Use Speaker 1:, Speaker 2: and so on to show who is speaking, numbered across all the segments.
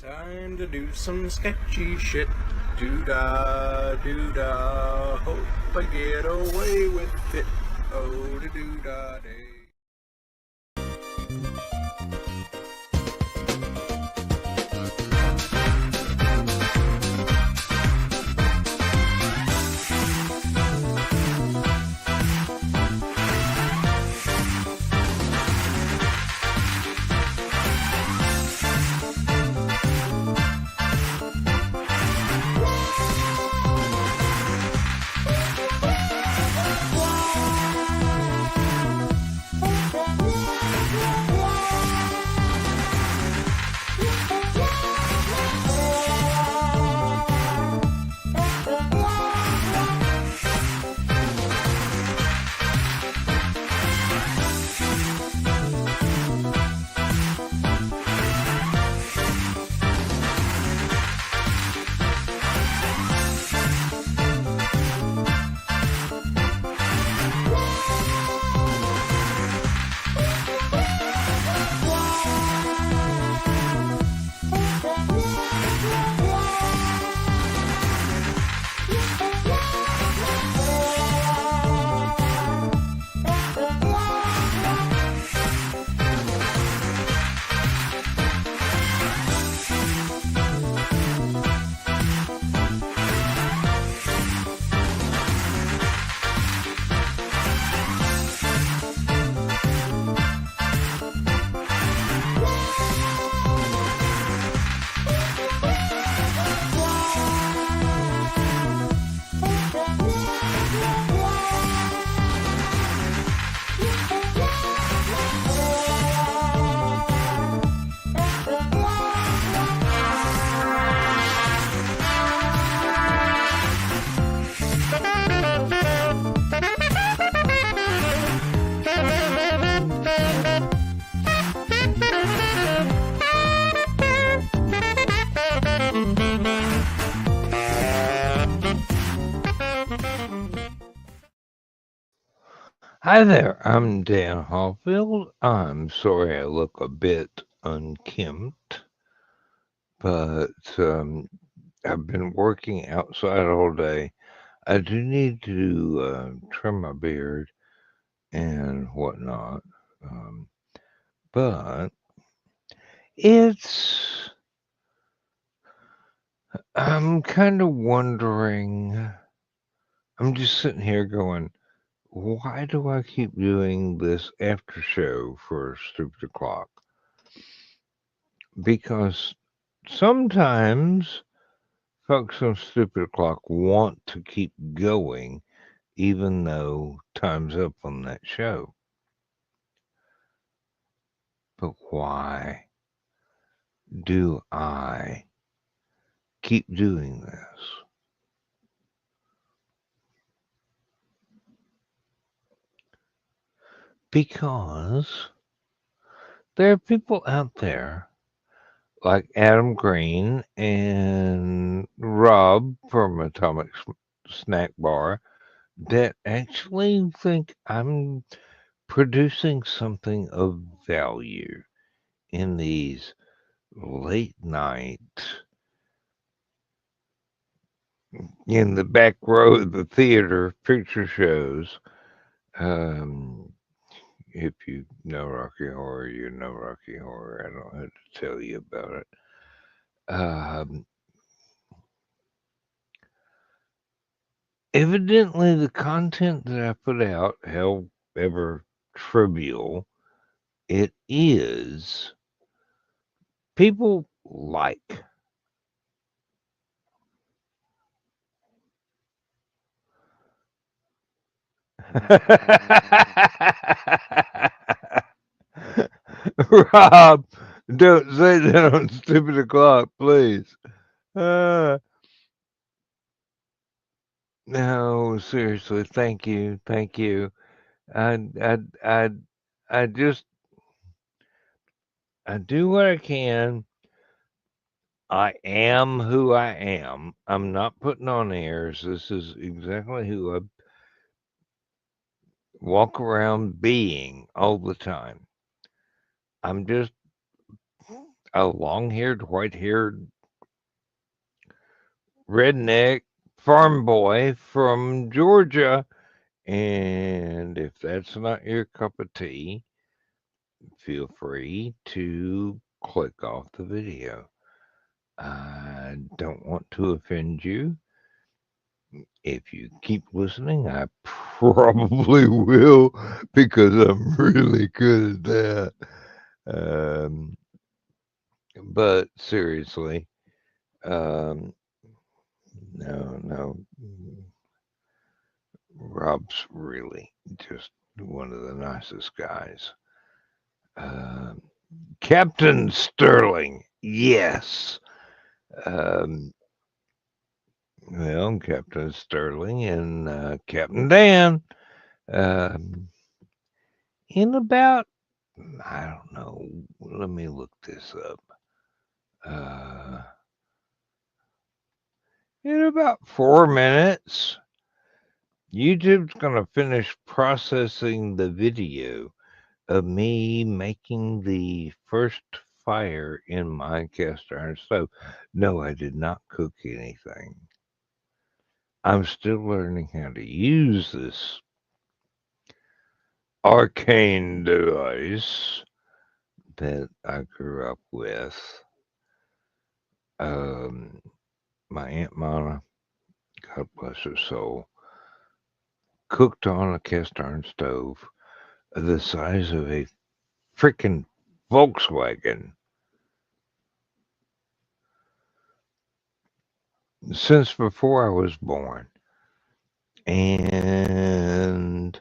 Speaker 1: Time to do some sketchy shit. Doo-dah, doo-dah. Hope I get away with it. Oh, doo-dah day.
Speaker 2: Hi there, I'm Dan Hollifield. I'm sorry I look a bit unkempt, but I've been working outside all day. I do need to trim my beard and whatnot, um, but it's. I'm kind of wondering. I'm just sitting here going, why do I keep doing this after show for Stupid O'Clock? Because sometimes folks on Stupid O'Clock want to keep going even though time's up on that show. But why do I keep doing this? Because there are people out there like Adam Green and Rob from Atomic Snack Bar that actually think I'm producing something of value in these late night in the back row of the theater picture shows. Um, if you know Rocky Horror, you know Rocky Horror. I don't have to tell you about it. Um, Evidently, the content that I put out, however trivial it is, people like. Rob, don't say that on Stupid O'Clock, please. Uh, no, seriously, thank you, thank you. I, I, I, I just, I do what I can. I am who I am. I'm not putting on airs. This is exactly who I walk around being all the time. I'm just a long-haired, white-haired redneck farm boy from Georgia. And if that's not your cup of tea, feel free to click off the video. I don't want to offend you. If you keep listening, I probably will because I'm really good at that. Um, but seriously, um, no, Rob's really just one of the nicest guys. Um, Captain Sterling, yes. Um, well, Captain Sterling and Captain Dan. Um, in about, I don't know, let me look this up. Uh, in about 4 minutes, YouTube's going to finish processing the video of me making the first fire in my cast iron stove. No, I did not cook anything. I'm still learning how to use this arcane device that I grew up with. My Aunt Mona, God bless her soul, cooked on a cast iron stove the size of a freaking Volkswagen since before I was born. And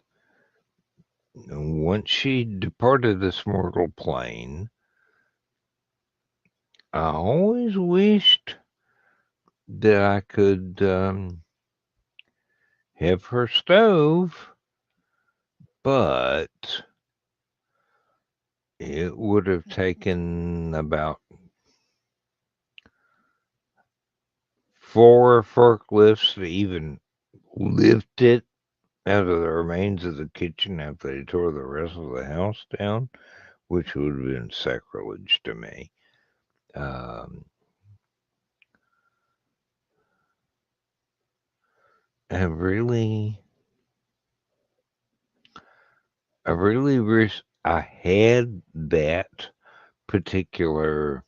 Speaker 2: once she departed this mortal plane, I always wished that I could have her stove, but it would have taken about 4 forklifts to even lift it out of the remains of the kitchen after they tore the rest of the house down, which would have been sacrilege to me. Um, I really, I really wish I had that particular.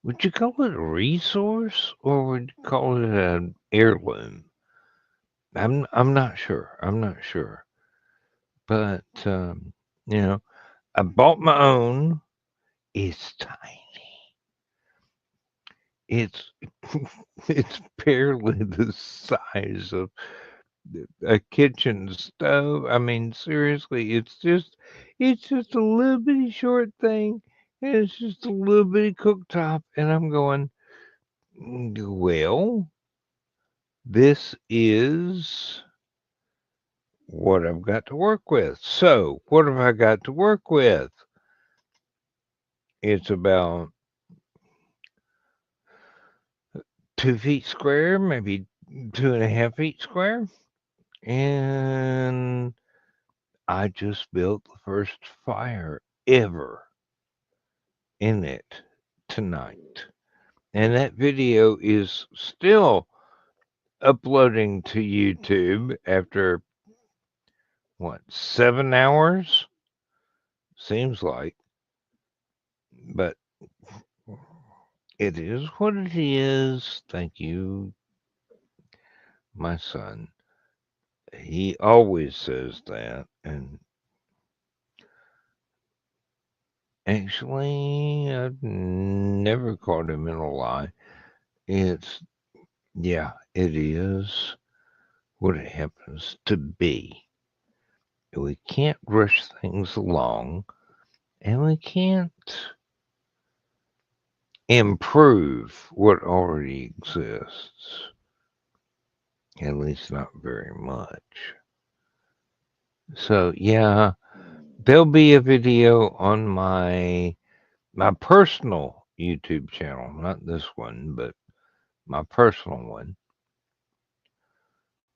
Speaker 2: Would you call it a resource or would you call it an heirloom? I'm not sure. I'm not sure. But you know, I bought my own. It's tiny. It's it's barely the size of a kitchen stove. I mean, seriously, it's just a little bitty short thing, and it's just a little bitty cooktop, and I'm going, well, this is what I've got to work with. So, what have I got to work with? It's about 2 feet square, maybe 2.5 feet square. And I just built the first fire ever in it tonight. And that video is still uploading to YouTube after what, 7 hours? Seems like. But it is what it is. Thank you, my son. He always says that. And actually, I've never caught him in a lie. It's, yeah, it is what it happens to be. We can't rush things along, and we can't improve what already exists. At least not very much. So yeah, there'll be a video on my personal YouTube channel, not this one, but my personal one,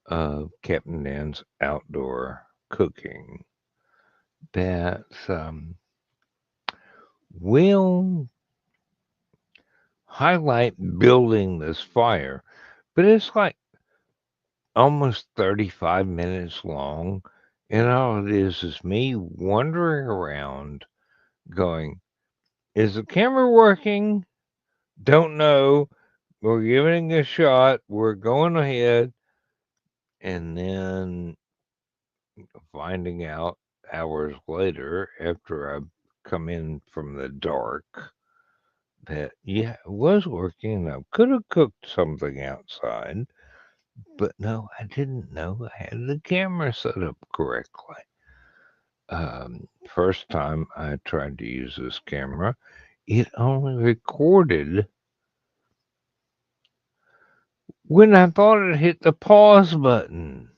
Speaker 2: of Captain Dan's outdoor cooking. that will highlight building this fire, but it's like almost 35 minutes long, and all it is me wandering around going, is the camera working? Don't know. We're giving it a shot. We're going ahead. And then finding out hours later, after I've come in from the dark, that, yeah, it was working. I could have cooked something outside, but no, I didn't know I had the camera set up correctly. First time I tried to use this camera, it only recorded when I thought it hit the pause button.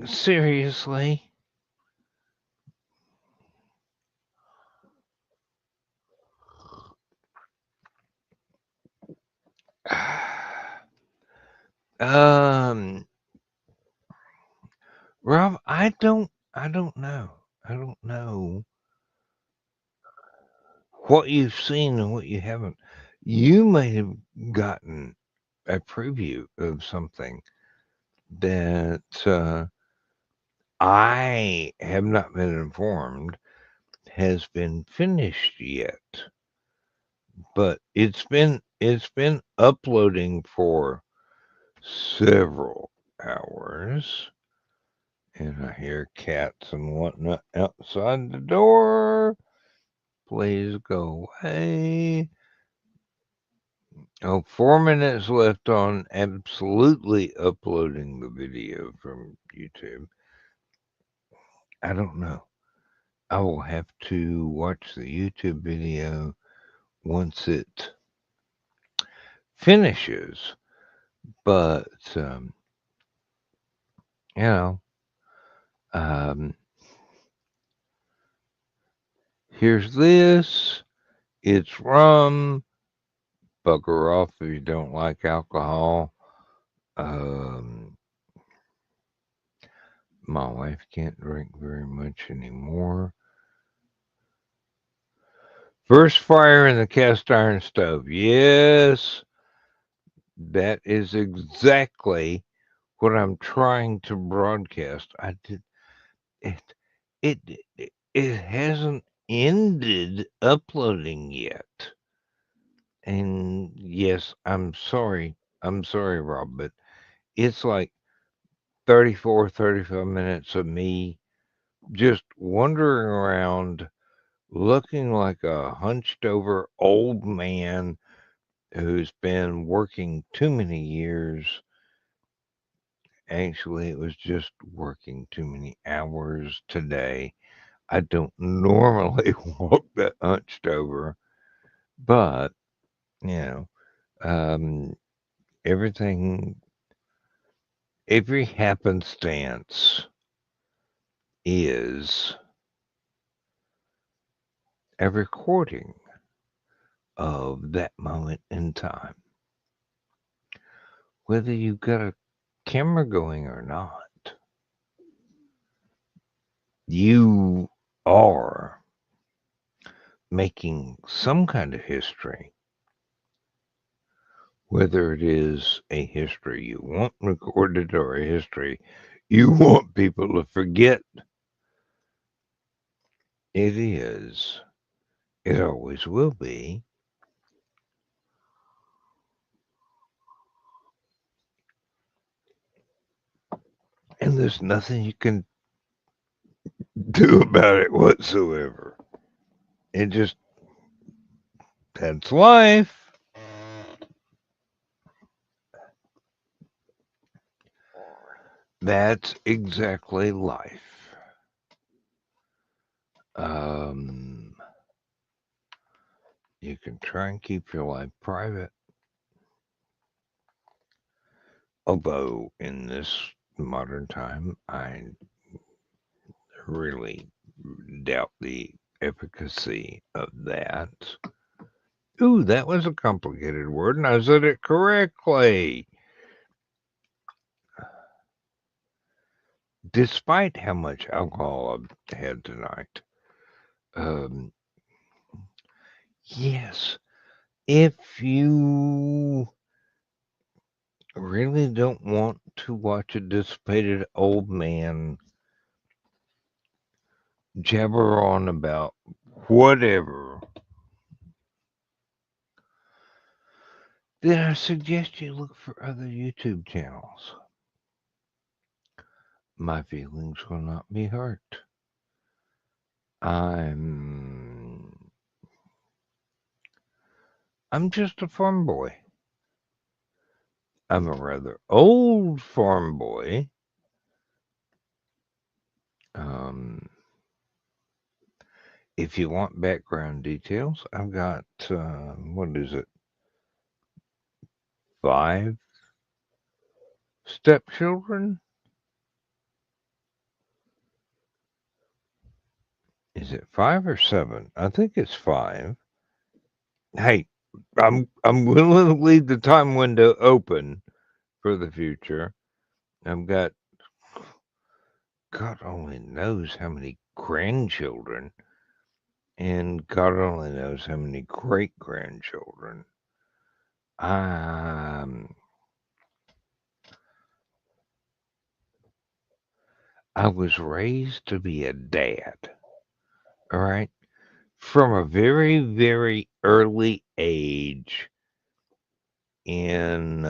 Speaker 2: Seriously? um, Rob, I don't know. I don't know what you've seen and what you haven't. You may have gotten a preview of something that I have not been informed has been finished yet, but it's been uploading for several hours, and I hear cats and whatnot outside the door. Please go away. Oh, 4 minutes left on absolutely uploading the video from YouTube. I don't know. I will have to watch the YouTube video once it finishes. But, you know, um, here's this. It's rum. Bugger off if you don't like alcohol. Um, my wife can't drink very much anymore. First fire in the cast iron stove. Yes, that is exactly what I'm trying to broadcast. I did it. It hasn't ended uploading yet. And yes, I'm sorry. I'm sorry, Rob, but it's like 34, 35 minutes of me just wandering around looking like a hunched over old man who's been working too many years. Actually, it was just working too many hours today. I don't normally walk that hunched over, but, you know, um, everything, every happenstance is a recording of that moment in time. Whether you've got a camera going or not, you are making some kind of history, whether it is a history you want recorded or a history you want people to forget. It is. It always will be. And there's nothing you can do about it whatsoever. It just, that's life. That's exactly life. Um, you can try and keep your life private, although in this modern time, I really doubt the efficacy of that. Ooh, that was a complicated word, and I said it correctly. despite how much alcohol I've had tonight, um, yes, if you really don't want to watch a dissipated old man jabber on about whatever, then I suggest you look for other YouTube channels. My feelings will not be hurt. I'm I'm just a farm boy. I'm a rather old farm boy. Um, if you want background details, I've got what is it? 5 stepchildren? Is it 5 or 7? I think it's 5. Hey, I'm willing to leave the time window open for the future. I've got God only knows how many grandchildren, and God only knows how many great grandchildren. Um, I was raised to be a dad. All right. From a very, very early age in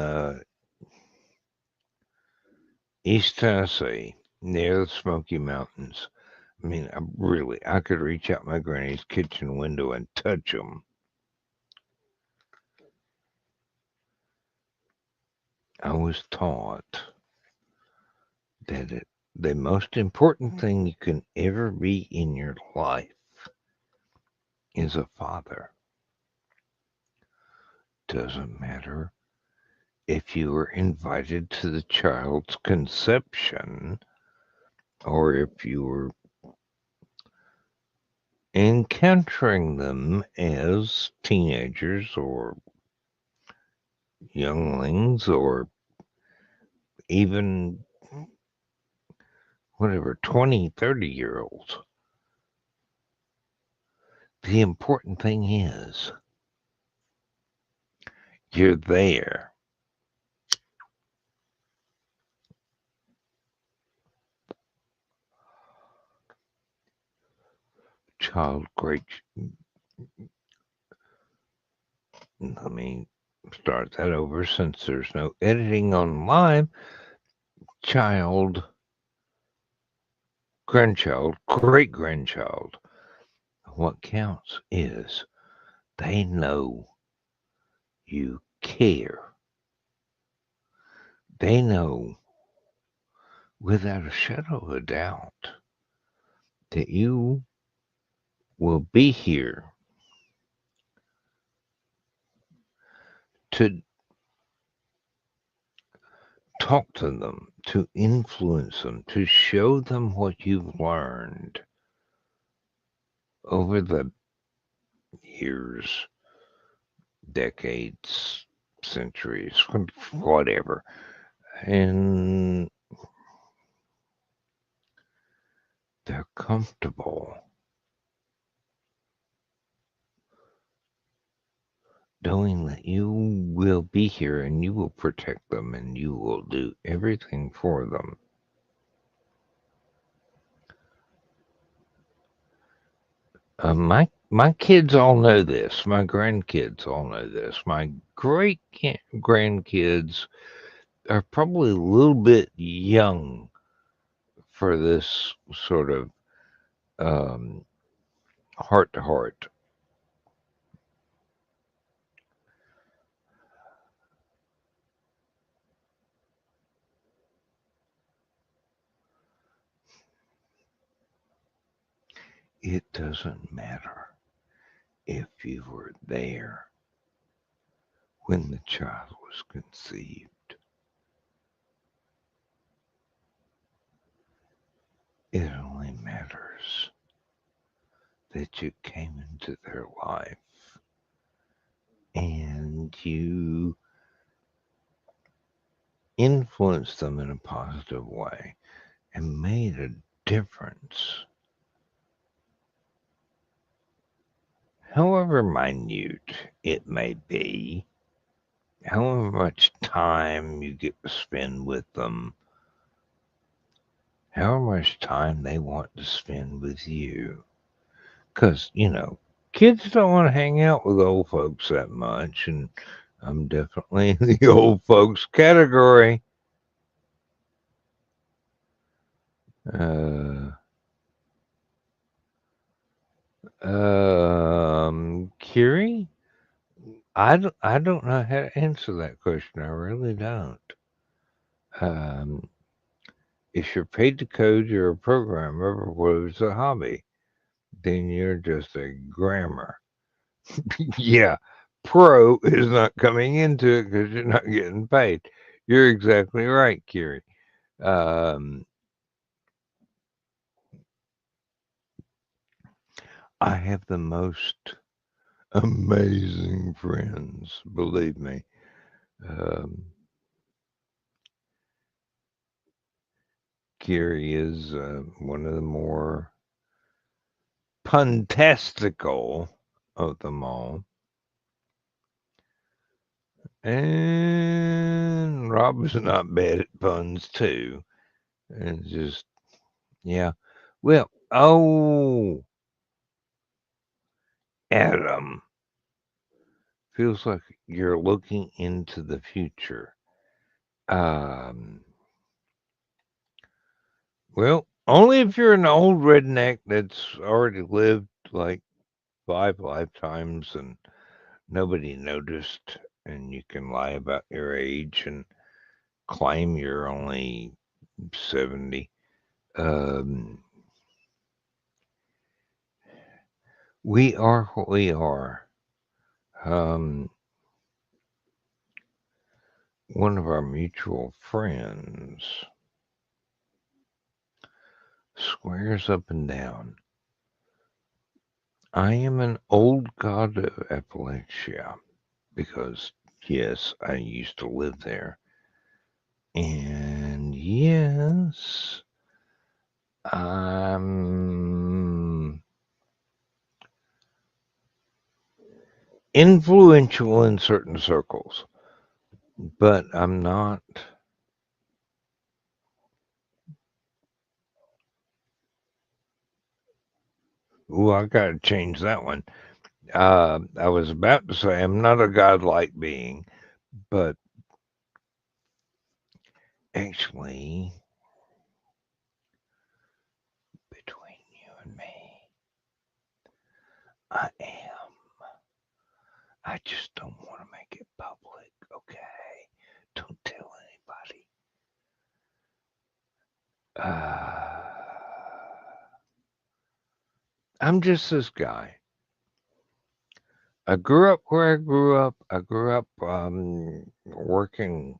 Speaker 2: East Tennessee, near the Smoky Mountains. I mean, I could reach out my granny's kitchen window and touch them. I was taught that the most important thing you can ever be in your life is a father. Doesn't matter if you were invited to the child's conception or if you were encountering them as teenagers or younglings or even whatever 20, 30-year olds. The important thing is you're there. Child great. Let me start that over since there's no editing on live. Child, grandchild, great grandchild. What counts is they know you care. They know without a shadow of a doubt that you will be here to talk to them, to influence them, to show them what you've learned over the years, decades, centuries, whatever. And they're comfortable knowing that you will be here and you will protect them and you will do everything for them. My kids all know this. My grandkids all know this. My great grandkids are probably a little bit young for this sort of heart to heart. It doesn't matter if you were there when the child was conceived. It only matters that you came into their life and you influenced them in a positive way. and made a difference, however minute it may be, however much time you get to spend with them, however much time they want to spend with you. Because, kids don't want to hang out with old folks that much, and I'm definitely in the old folks category. Uh, Curie? I don't know how to answer that question. I really don't. Um, if you're paid to code, you're a programmer, or whether it's a hobby, then you're just a grammar. Yeah, pro is not coming into it because you're not getting paid. You're exactly right, Curie. Um, I have the most amazing friends, believe me. Um, Curie is one of the more puntastical of them all. And Rob's not bad at puns too. And just, yeah. Well, oh, Adam, feels like you're looking into the future. Um, well, only if you're an old redneck that's already lived like 5 lifetimes and nobody noticed, and you can lie about your age and claim you're only 70. Um, we are what we are. Um, one of our mutual friends swears up and down, I am an old god of Appalachia because, yes, I used to live there. And yes, I'm influential in certain circles, but I'm not. Ooh, I gotta change that one. I was about to say I'm not a godlike being, but actually, between you and me, I am. I just don't want to make it public, okay? Don't tell anybody. Uh, I'm just this guy. I grew up where I grew up. I grew up working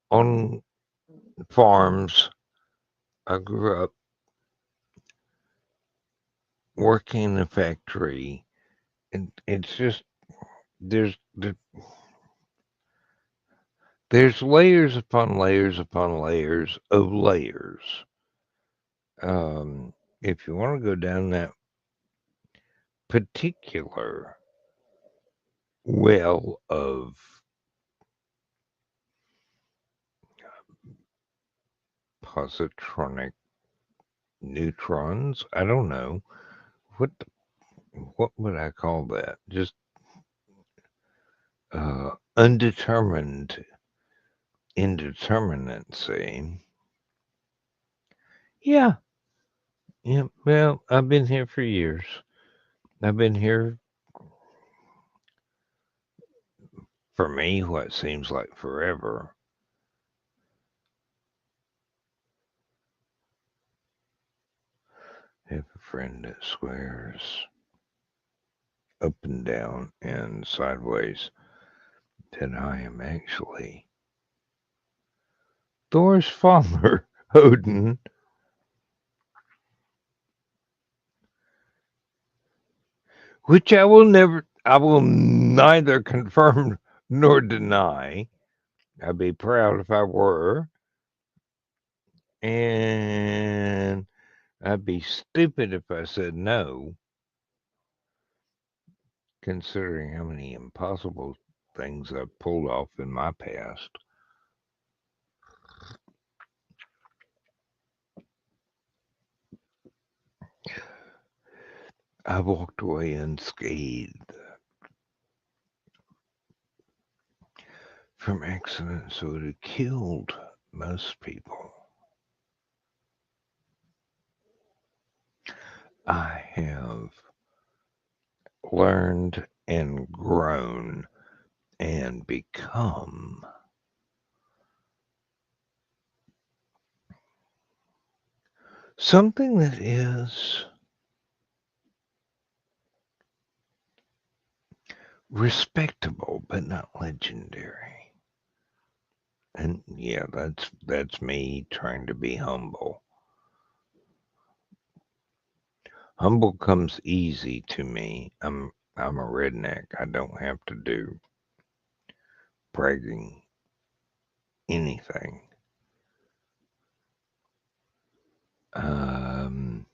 Speaker 2: on farms. I grew up working in a factory. And it's just there's there's layers upon layers upon layers of layers. If you want to go down that particular well of positronic neutrons, I don't know what what would I call that? Just undetermined indeterminacy. Yeah, yeah. Well, I've been here for years. I've been here for me what seems like forever. Have a friend that swears up and down and sideways that I am actually Thor's father, Odin, which I will neither confirm nor deny. I'd be proud if I were. And I'd be stupid if I said no, considering how many impossible things I've pulled off in my past. I've walked away unscathed from accidents that would have killed most people. I have learned and grown and become something that is respectable but not legendary. And yeah, that's me trying to be humble. Humble comes easy to me. I'm a redneck. I don't have to do bragging anything. Um,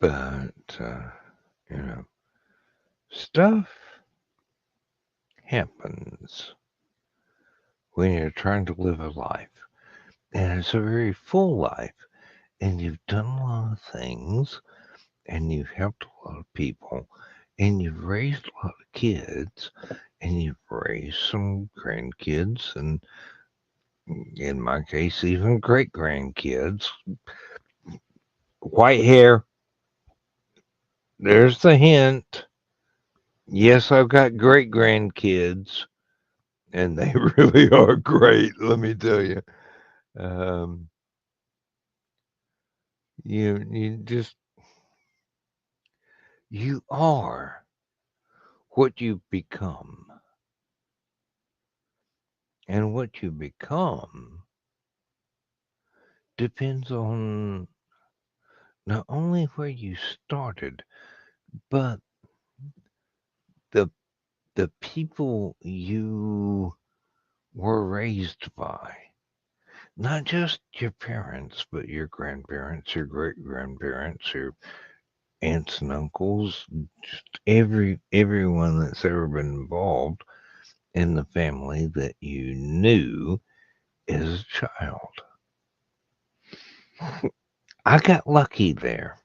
Speaker 2: but you know, stuff happens when you're trying to live a life, and it's a very full life, and you've done a lot of things, and you've helped a lot of people, and you've raised a lot of kids, and you've raised some grandkids, and in my case, even great grandkids. White hair, there's the hint. Yes, I've got great grandkids, and they really are great, let me tell you. Um, you are what you become. And what you become depends on not only where you started, but the the people you were raised by. Not just your parents, but your grandparents, your great grandparents, your aunts and uncles, just everyone that's ever been involved in the family that you knew as a child. I got lucky there.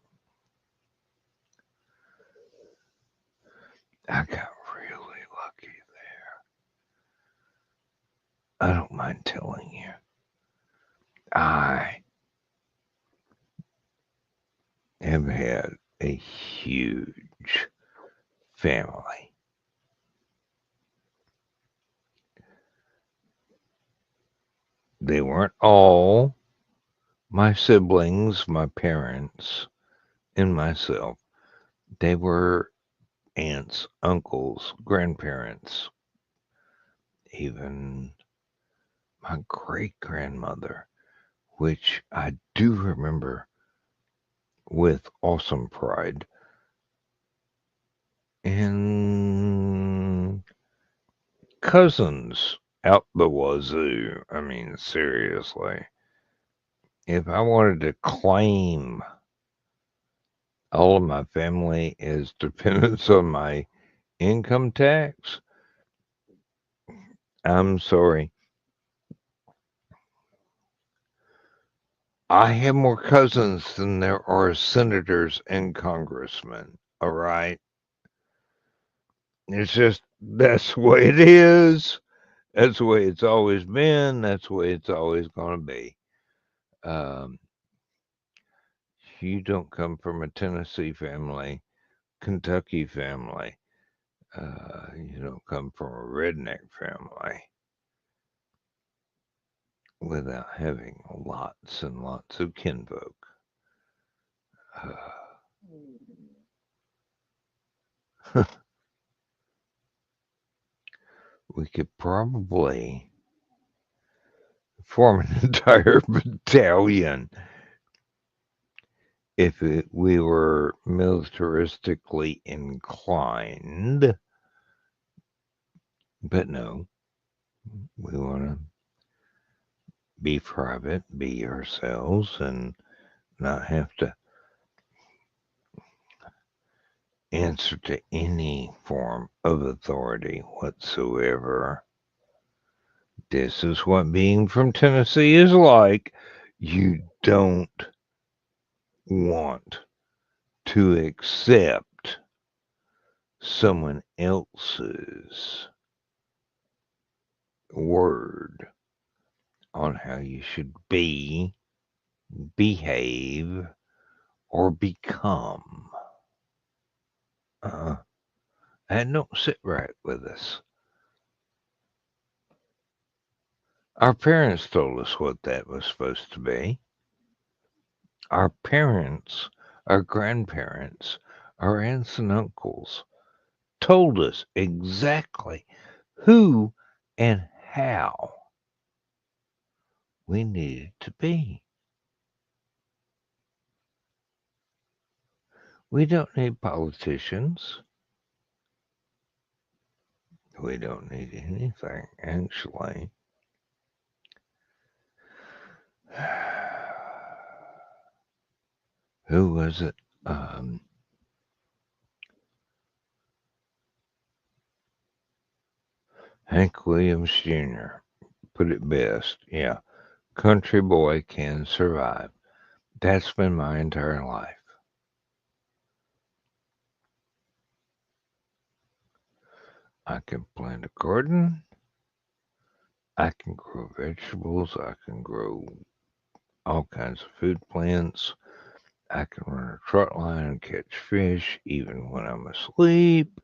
Speaker 2: I got really lucky there. I don't mind telling you. I have had a huge family. They weren't all my siblings, my parents, and myself. They were aunts, uncles, grandparents, even my great grandmother, which I do remember with awesome pride. And cousins out the wazoo. I mean, seriously. If I wanted to claim all of my family as dependents on my income tax, I'm sorry. I have more cousins than there are senators and congressmen. All right. It's just that's the way it is. That's the way it's always been. That's the way it's always going to be. Um, you don't come from a Tennessee family, Kentucky family. You don't come from a redneck family without having lots and lots of kinfolk. We could probably form an entire battalion if we were militaristically inclined. But no, we want to be private, be ourselves, and not have to answer to any form of authority whatsoever. This is what being from Tennessee is like. You don't want to accept someone else's word on how you should be, behave, or become. Uh, that don't sit right with us. Our parents told us what that was supposed to be. Our parents, our grandparents, our aunts and uncles told us exactly who and how we needed to be. We don't need politicians. We don't need anything, actually. Who was it? Hank Williams Jr. put it best. Yeah, country boy can survive. That's been my entire life. I can plant a garden. I can grow vegetables. I can grow all kinds of food plants. I can run a truck line and catch fish even when I'm asleep.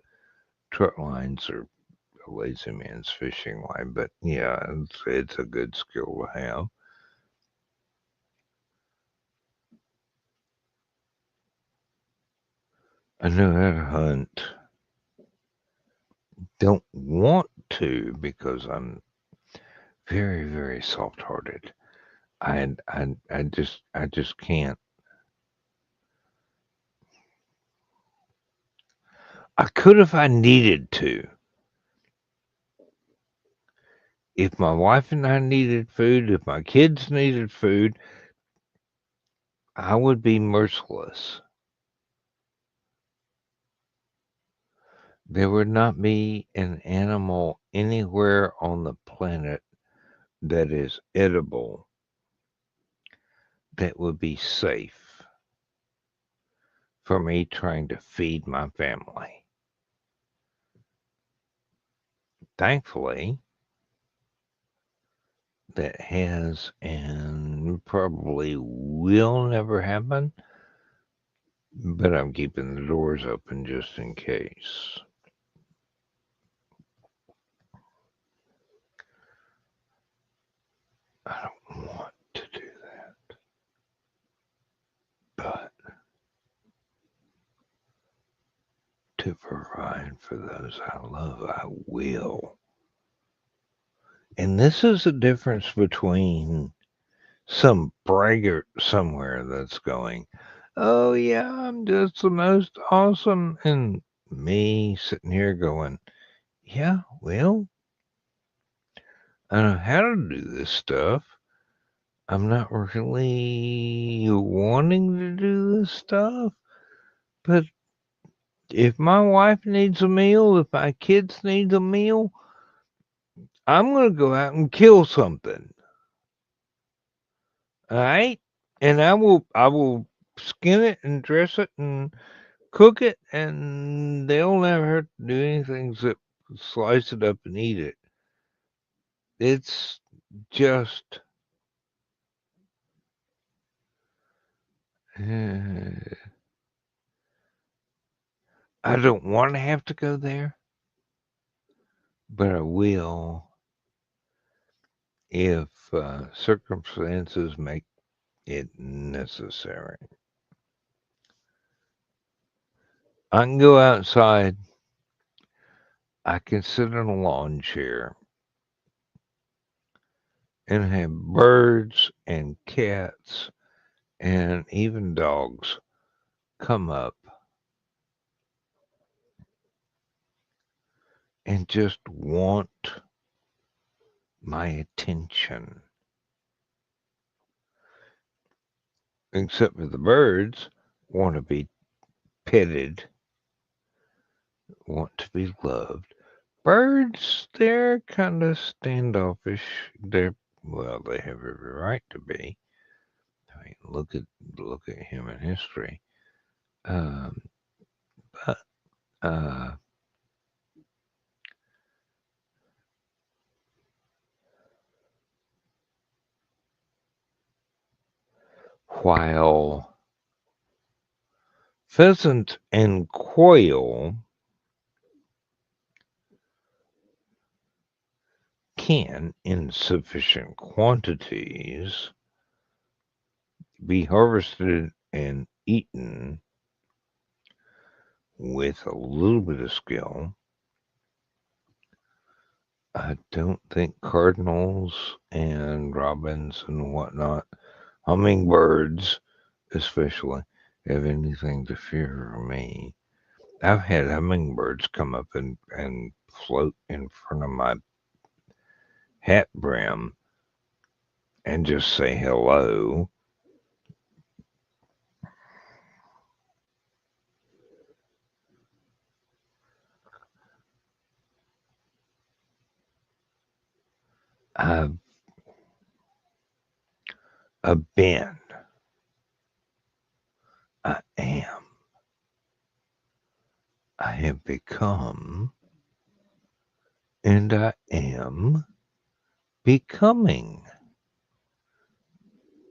Speaker 2: Truck lines are a lazy man's fishing line, but yeah, it's a good skill to have. I know how to hunt. Don't want to because I'm very, very soft-hearted. I just can't. I could if I needed to. If my wife and I needed food, if my kids needed food, I would be merciless. There would not be an animal anywhere on the planet that is edible that would be safe for me trying to feed my family. Thankfully, that has and probably will never happen, but I'm keeping the doors open just in case. I don't want to do that, but to provide for those I love, I will. And this is the difference between some braggart somewhere that's going, oh, yeah, I'm just the most awesome, and me sitting here going, yeah, well, I know how to do this stuff. I'm not really wanting to do this stuff, but if my wife needs a meal, if my kids need a meal, I'm going to go out and kill something. All right? And I will skin it and dress it and cook it, and they'll never have to do anything except slice it up and eat it. It's just I don't want to have to go there, but I will if circumstances make it necessary. I can go outside. I can sit in a lawn chair and have birds and cats and even dogs come up and just want my attention. except for the birds, want to be petted, want to be loved. Birds, they're kind of standoffish. Well, they have every right to be. I mean, look at human history. Um, but uh, while pheasant and quail can, in sufficient quantities, be harvested and eaten with a little bit of skill, I don't think cardinals and robins and whatnot, hummingbirds especially, have anything to fear from me. I've had hummingbirds come up and float in front of my hat brim and just say hello. I've been, I am, I have become, and I am becoming.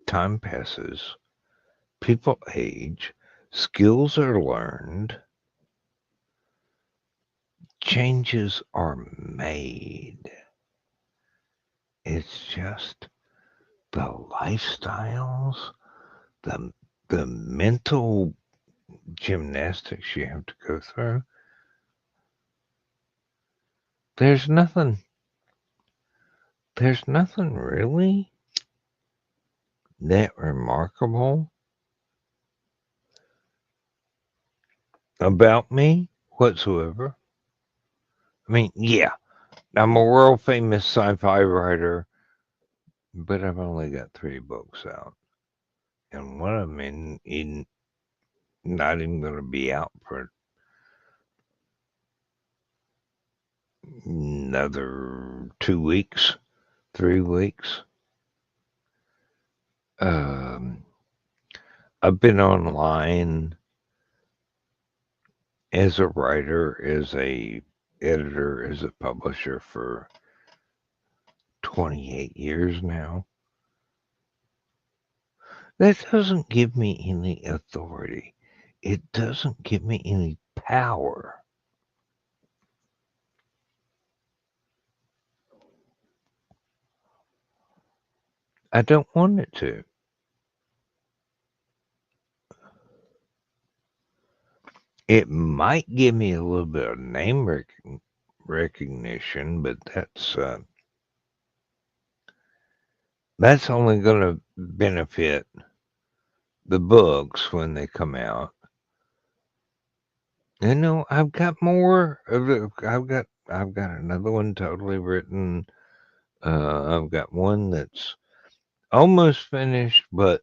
Speaker 2: Time passes, people age, skills are learned, changes are made. It's just the lifestyles, the the mental gymnastics you have to go through. There's nothing there's nothing really that remarkable about me whatsoever. I mean, yeah, I'm a world famous sci-fi writer, but I've only got 3 books out. And one of them in not even going to be out for another 2 weeks, 3 weeks. Um, I've been online as a writer, as a editor, as a publisher for 28 years now. That doesn't give me any authority. It doesn't give me any power. I don't want it to. It might give me a little bit of name recognition, but that's only going to benefit the books when they come out. You know, I've got more. I've got another one totally written. I've got one that's almost finished, but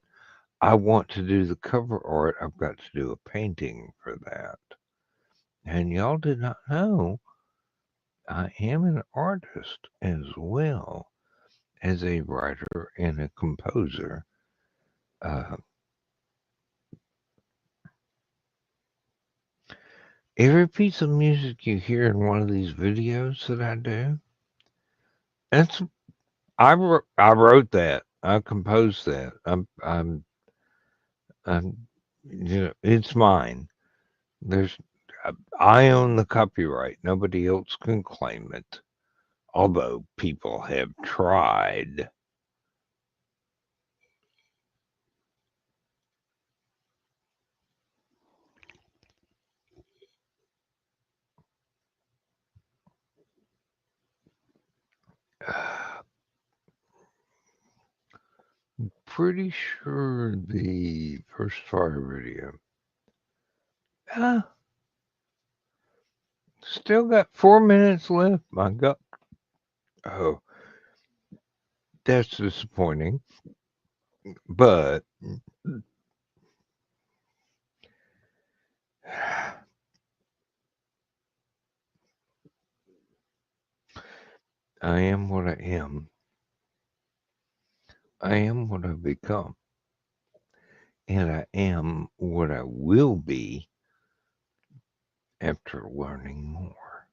Speaker 2: I want to do the cover art. I've got to do a painting for that. And y'all did not know I am an artist as well as a writer and a composer. Uh, every piece of music you hear in one of these videos that I do, that's I wrote that. I composed that. I'm it's mine. There's I own the copyright. Nobody else can claim it. Although people have tried. Pretty sure the first fire video. Ah, still got 4 minutes left. My God. Oh, that's disappointing. But I am what I am. I am what I've become. And I am what I will be after learning more.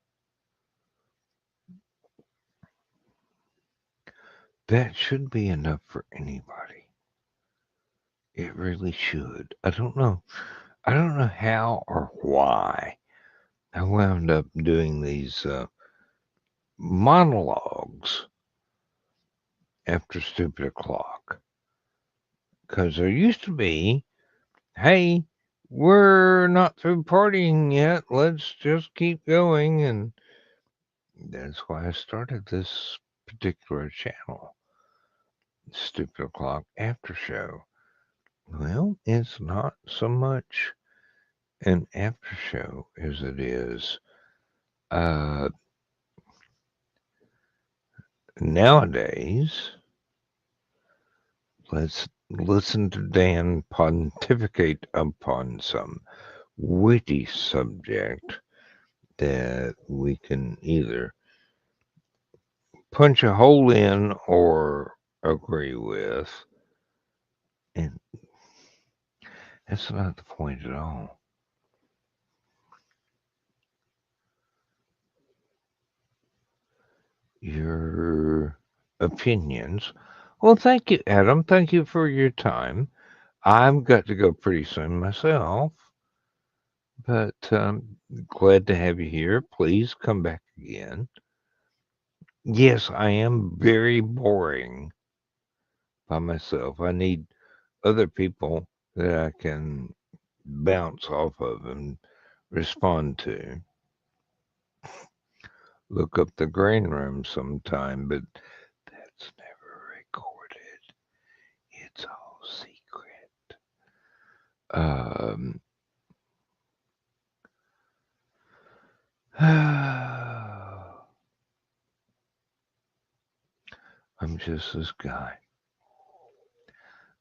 Speaker 2: That should be enough for anybody. It really should. I don't know. I don't know how or why I wound up doing these monologues after stupid o'clock. Because there used to be, hey, we're not through partying yet. Let's just keep going. And that's why I started this particular channel, Stupid O'Clock After Show. Well, it's not so much an after show as it is uh, nowadays. Let's listen to Dan pontificate upon some witty subject that we can either punch a hole in or agree with. And that's not the point at all. Your opinions. Well, thank you, Adam. Thank you for your time. I've got to go pretty soon myself, but glad to have you here. Please come back again. Yes, I am very boring by myself. I need other people that I can bounce off of and respond to. Look up the green room sometime, but that's never recorded. It's all secret. Um, I'm just this guy.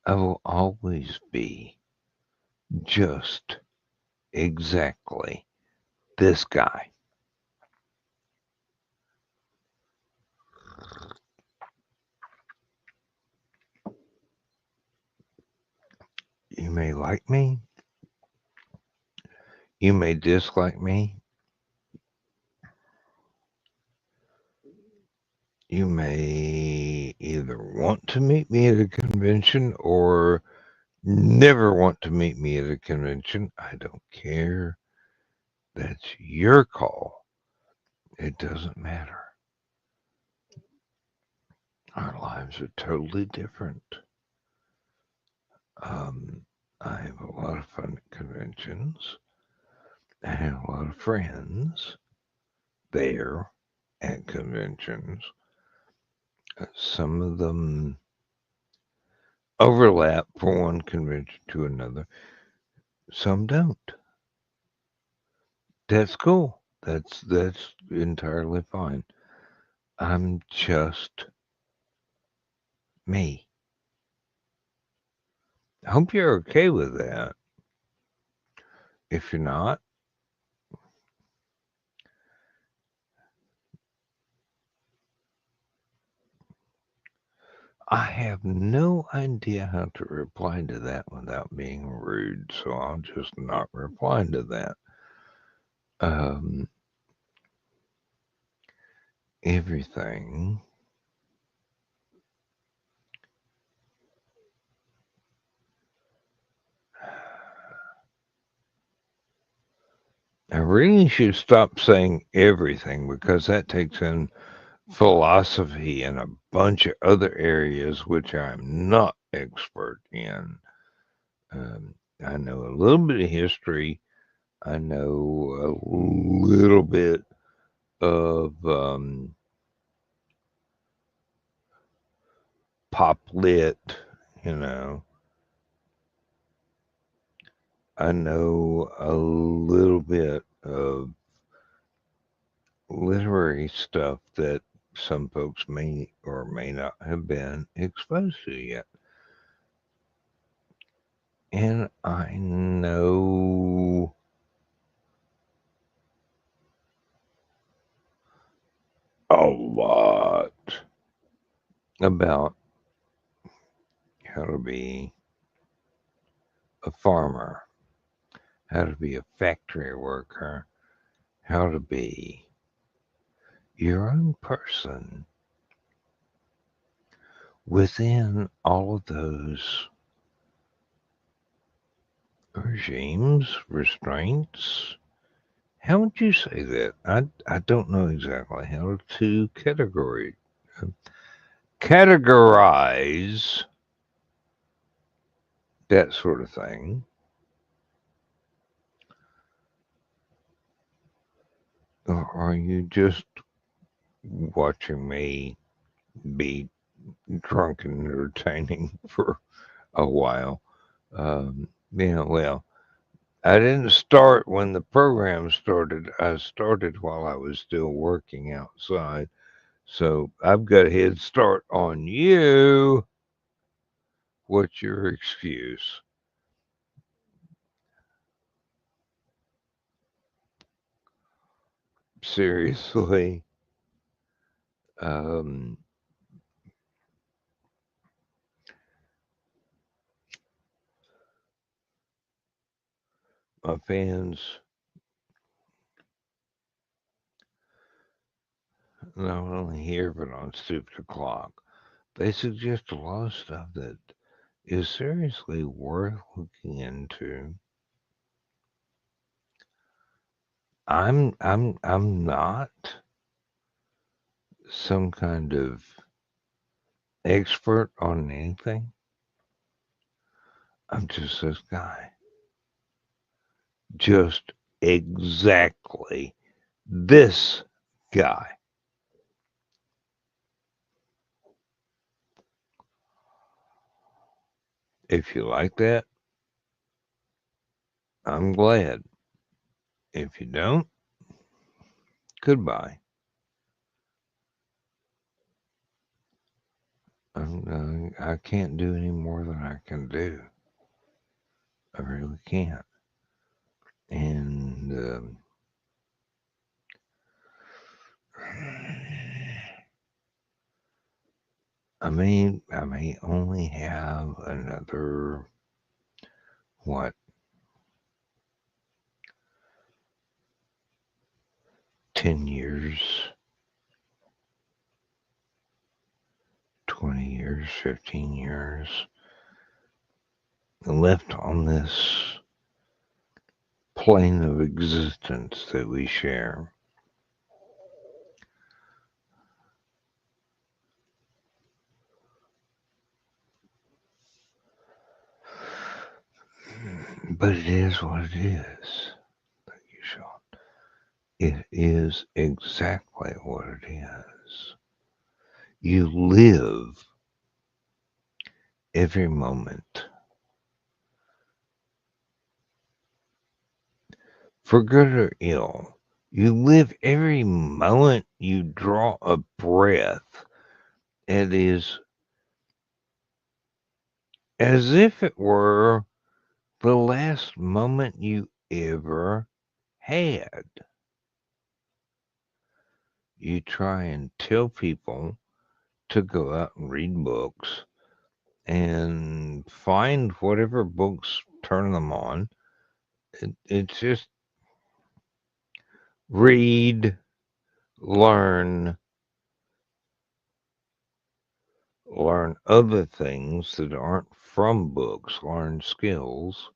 Speaker 2: I will always be just exactly this guy. You may like me. You may dislike me. You may either want to meet me at a convention or never want to meet me at a convention. I don't care. That's your call. It doesn't matter. Our lives are totally different. I have a lot of fun at conventions. I have a lot of friends there at conventions. Some of them overlap from one convention to another. Some don't. That's cool. That's entirely fine. I'm just me. I hope you're okay with that. If you're not, I have no idea how to reply to that without being rude, so I'll just not reply to that. Everything I really should stop saying everything because that takes in philosophy and a bunch of other areas which I'm not expert in. I know a little bit of history. I know a little bit of pop lit, you know. I know a little bit of literary stuff that some folks may or may not have been exposed to yet. And I know a lot about how to be a farmer, how to be a factory worker, how to be your own person within all of those regimes, restraints. How would you say that? I don't know exactly how to categorize that sort of thing. Or are you just watching me be drunk and entertaining for a while? Yeah, well, I didn't start when the program started. I started while I was still working outside. So I've got a head start on you. What's your excuse? Seriously? Um, my fans not only here but on Stupid O'Clock, they suggest a lot of stuff that is seriously worth looking into. I'm not some kind of expert on anything. I'm just this guy. Just exactly this guy. If you like that, I'm glad. If you don't, goodbye. I can't do any more than I can do. I really can't. And I may only have another what 10 years, 20 years, 15 years left on this plane of existence that we share. But it is what it is. Thank you, Sean. It is exactly what it is. You live every moment, for good or ill. You live every moment you draw a breath. It is as if it were the last moment you ever had. You try and tell people to go out and read books and find whatever books turn them on. It's just read, learn, learn other things that aren't from books, learn skills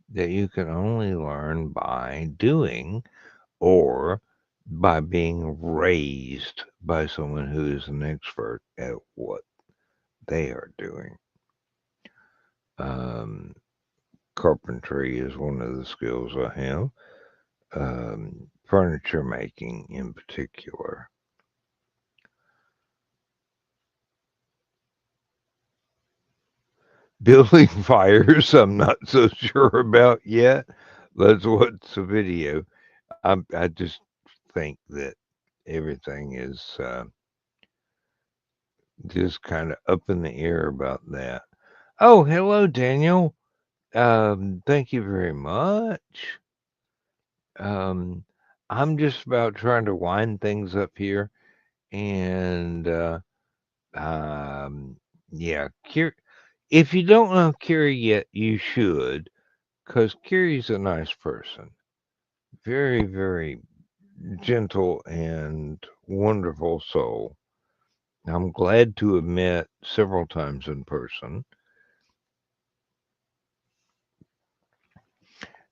Speaker 2: that you can only learn by doing or by being raised by someone who is an expert at what they are doing. Um, Carpentry is one of the skills I have, furniture making in particular. Building fires, I'm not so sure about yet. Let's watch the video. I just think that everything is just kind of up in the air about that. Oh, hello, Daniel. Thank you very much. Um, I'm just about trying to wind things up here, and Yeah, if you don't know Kiri yet, you should, because Kiri's a nice person. Very, very gentle and wonderful soul. I'm glad to have met several times in person.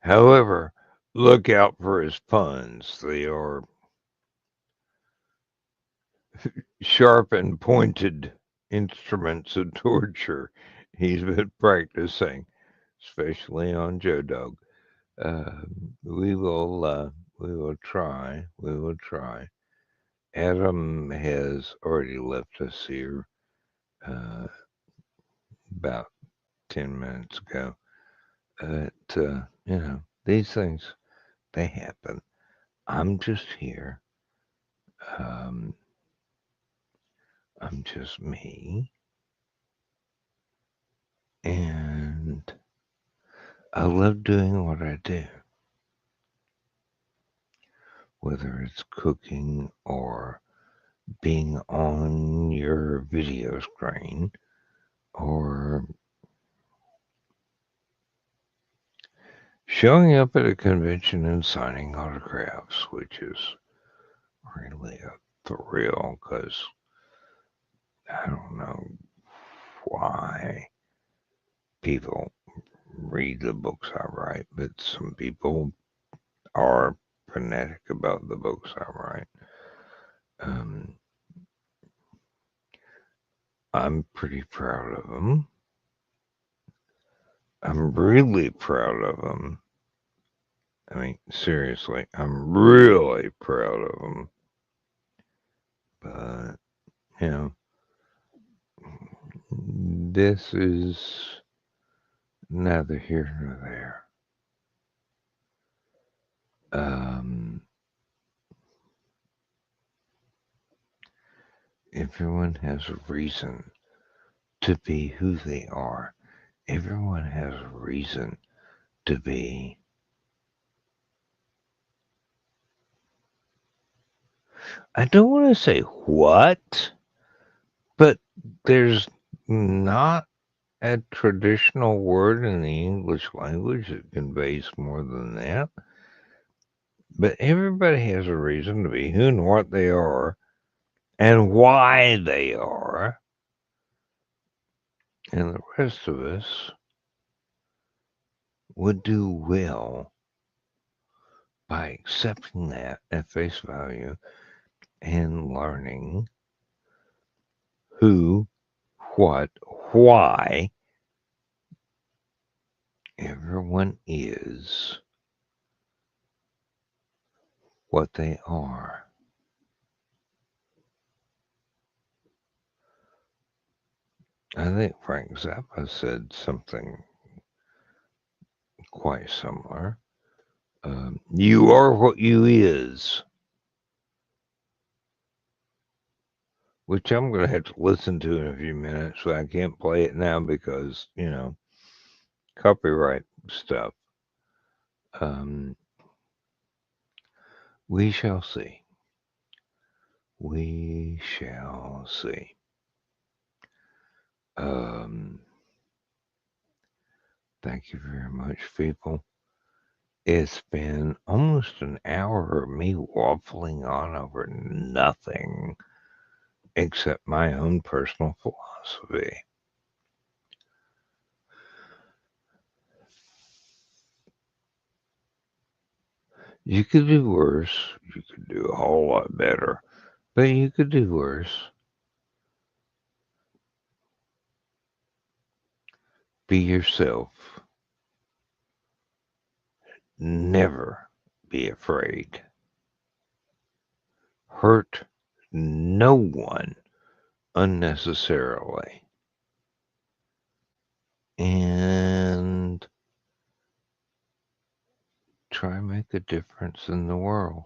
Speaker 2: However, look out for his puns. They are sharp and pointed instruments of torture he's been practicing, especially on Joe Dog. Uh, we will we will try. We will try. Adam has already left us here uh, about 10 minutes ago. But these things they happen. I'm just here. Um, I'm just me, and I love doing what I do, whether it's cooking or being on your video screen or showing up at a convention and signing autographs, which is really a thrill because I don't know why people read the books I write, but some people are fanatic about the books I write. Um, I'm pretty proud of them. I'm really proud of them. I mean, seriously, I'm really proud of them. But, you know, this is neither here nor there. Um, everyone has a reason to be who they are. Everyone has a reason to be. I don't want to say what, but there's not a traditional word in the English language that conveys more than that. But everybody has a reason to be who and what they are and why they are. And the rest of us would do well by accepting that at face value and learning who, what, why everyone is what they are. I think Frank Zappa said something quite similar. You are what you is, which I'm going to have to listen to in a few minutes, so I can't play it now because, copyright stuff. Um, we shall see. We shall see. Um, thank you very much, people. It's been almost an hour of me waffling on over nothing except my own personal philosophy. You could do worse. You could do a whole lot better. But you could do worse. Be yourself. Never be afraid. Hurt no one unnecessarily. And try and make a difference in the world.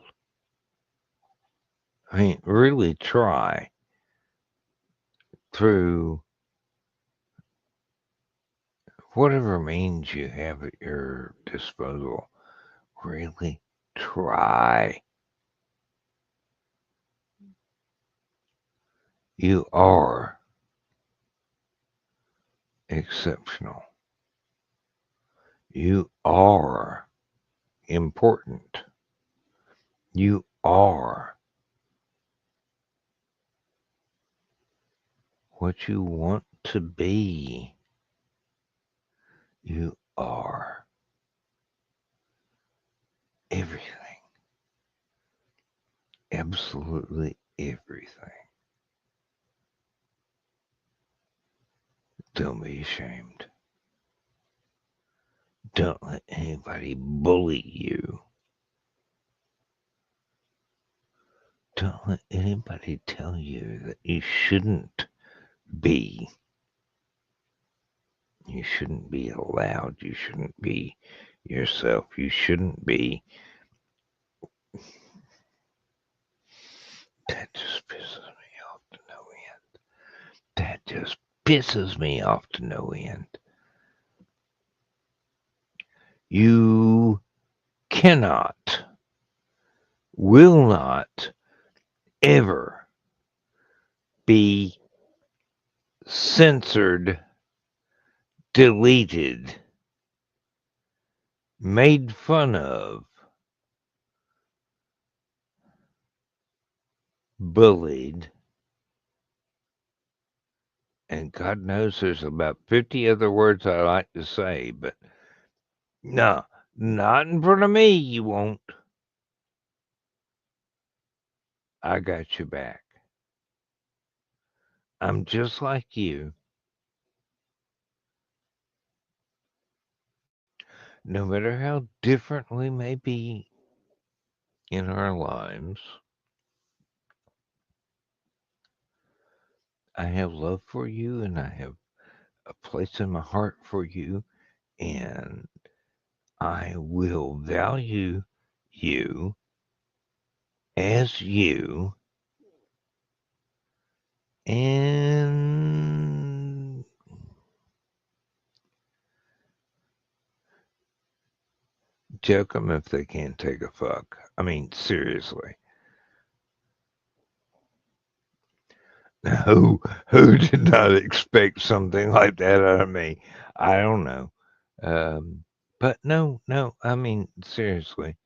Speaker 2: I mean, really try through whatever means you have at your disposal. Really try. You are exceptional. You are important. You are what you want to be. You are everything. Absolutely everything. Don't be ashamed. Don't let anybody bully you. Don't let anybody tell you that you shouldn't be. You shouldn't be allowed. You shouldn't be yourself. You shouldn't be. That just pisses me off to no end. That just pisses me off to no end. You cannot, will not ever be censored, deleted, made fun of, bullied, and God knows there's about 50 other words I like to say, but no, not in front of me, you won't. I got your back. I'm just like you. No matter how different we may be in our lives, I have love for you and I have a place in my heart for you, and I will value you as you, and joke them if they can't take a fuck. I mean, seriously. Who did not expect something like that out of me? I don't know. But no, I mean, seriously.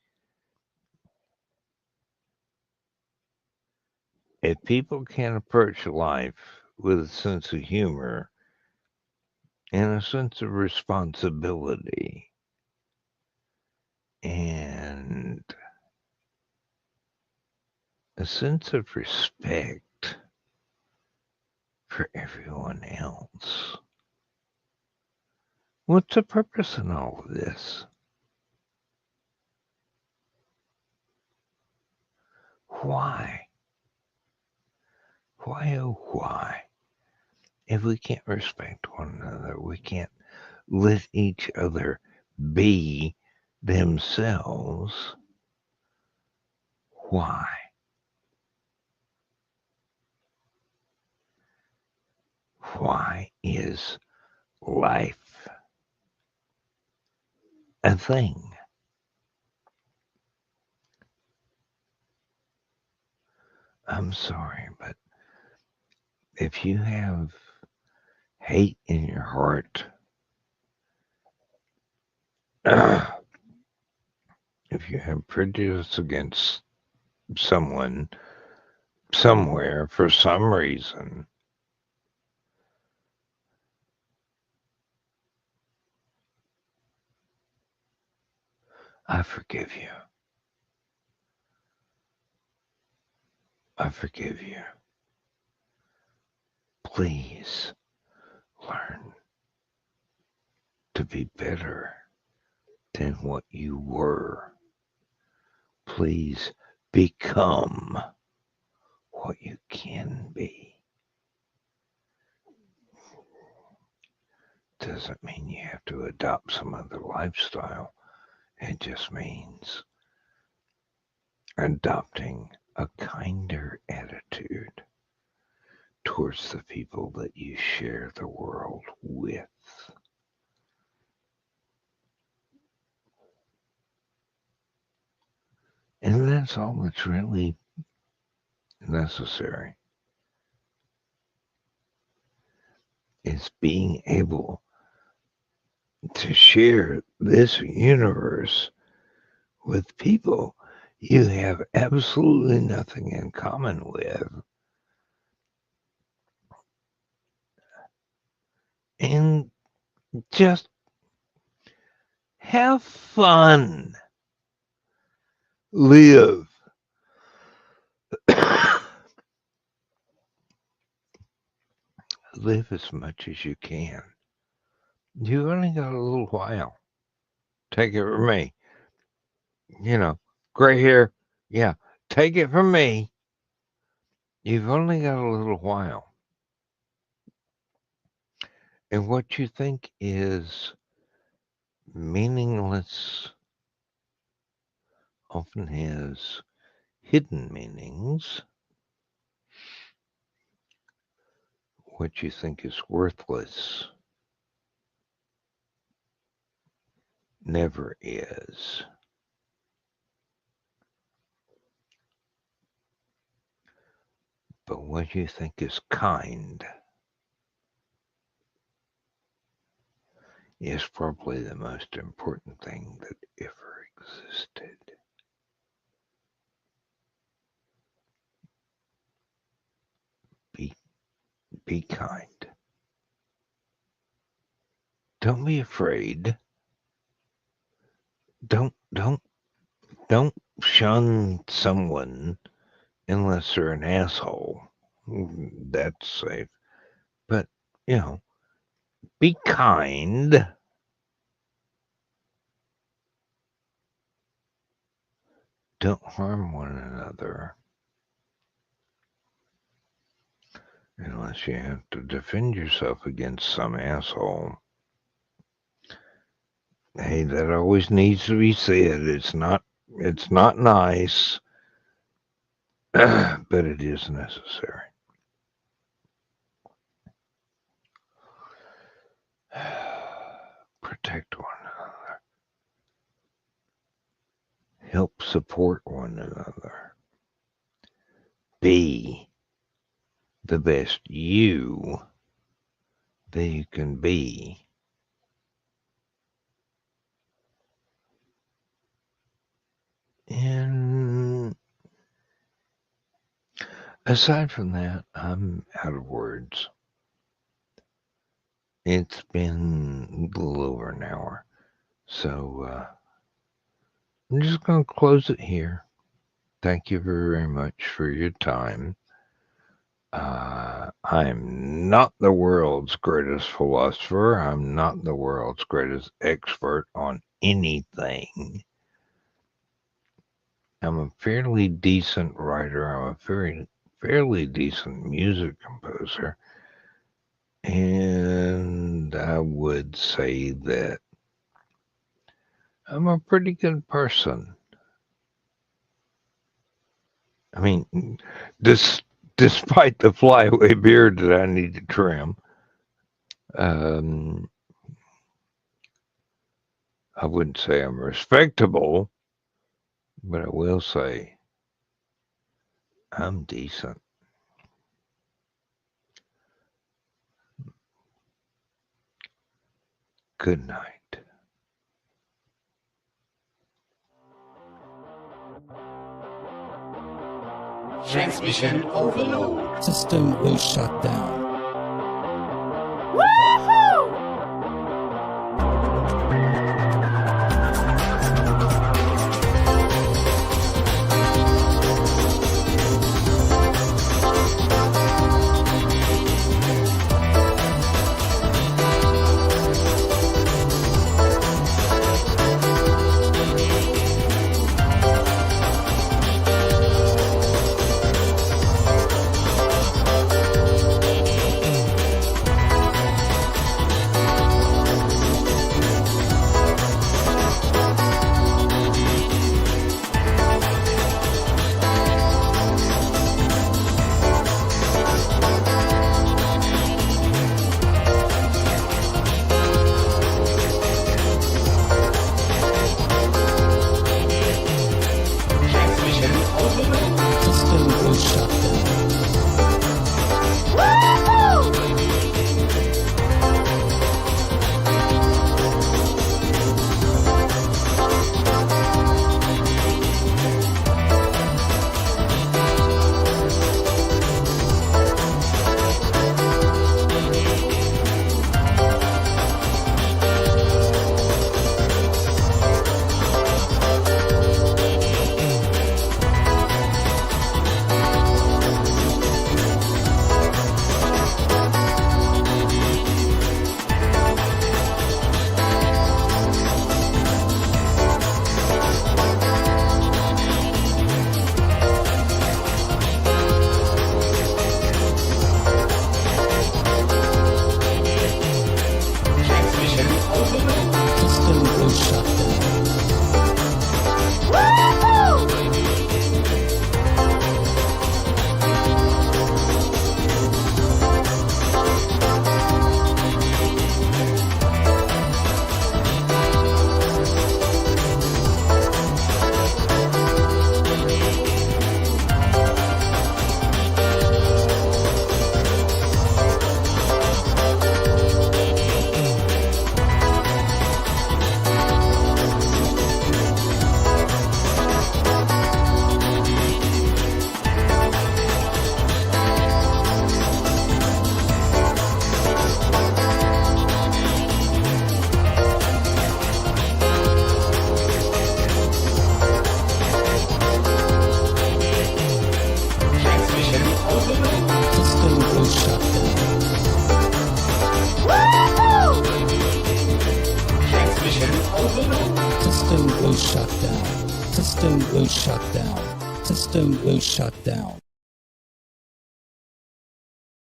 Speaker 2: If people can't approach life with a sense of humor and a sense of responsibility and a sense of respect for everyone else, what's the purpose in all of this? Why? Why, oh, why? If we can't respect one another, we can't let each other be themselves, why? Why is life a thing? I'm sorry, but if you have hate in your heart, if you have prejudice against someone somewhere for some reason, I forgive you. I forgive you. Please learn to be better than what you were. Please become what you can be. Doesn't mean you have to adopt some other lifestyle. It just means adopting a kinder attitude towards the people that you share the world with. And that's all that's really necessary. is being able to share this universe with people you have absolutely nothing in common with. And just have fun. Live. Live as much as you can. You've only got a little while. Take it from me. Gray hair. Yeah, take it from me. You've only got a little while. And what you think is meaningless often has hidden meanings. What you think is worthless never is. But what you think is kind is probably the most important thing that ever existed. Be kind. Don't be afraid. Don't shun someone unless they're an asshole. That's safe. But, be kind. Don't harm one another. Unless you have to defend yourself against some asshole. Hey, that always needs to be said. It's not nice, but it is necessary. Protect one another. Help support one another. Be the best you that you can be. And aside from that, I'm out of words. It's been a little over an hour. So I'm just going to close it here. Thank you very much for your time. I'm not the world's greatest philosopher. I'm not the world's greatest expert on anything. I'm a fairly decent writer. I'm a fairly decent music composer. And I would say that I'm a pretty good person. I mean, despite the flyaway beard that I need to trim, I wouldn't say I'm respectable, but I will say I'm decent. Good night.
Speaker 3: Transmission overload.
Speaker 4: System will shut down. System will shut down.
Speaker 3: Transmission overload.
Speaker 4: System will shut down. System will shut down. System will shut down.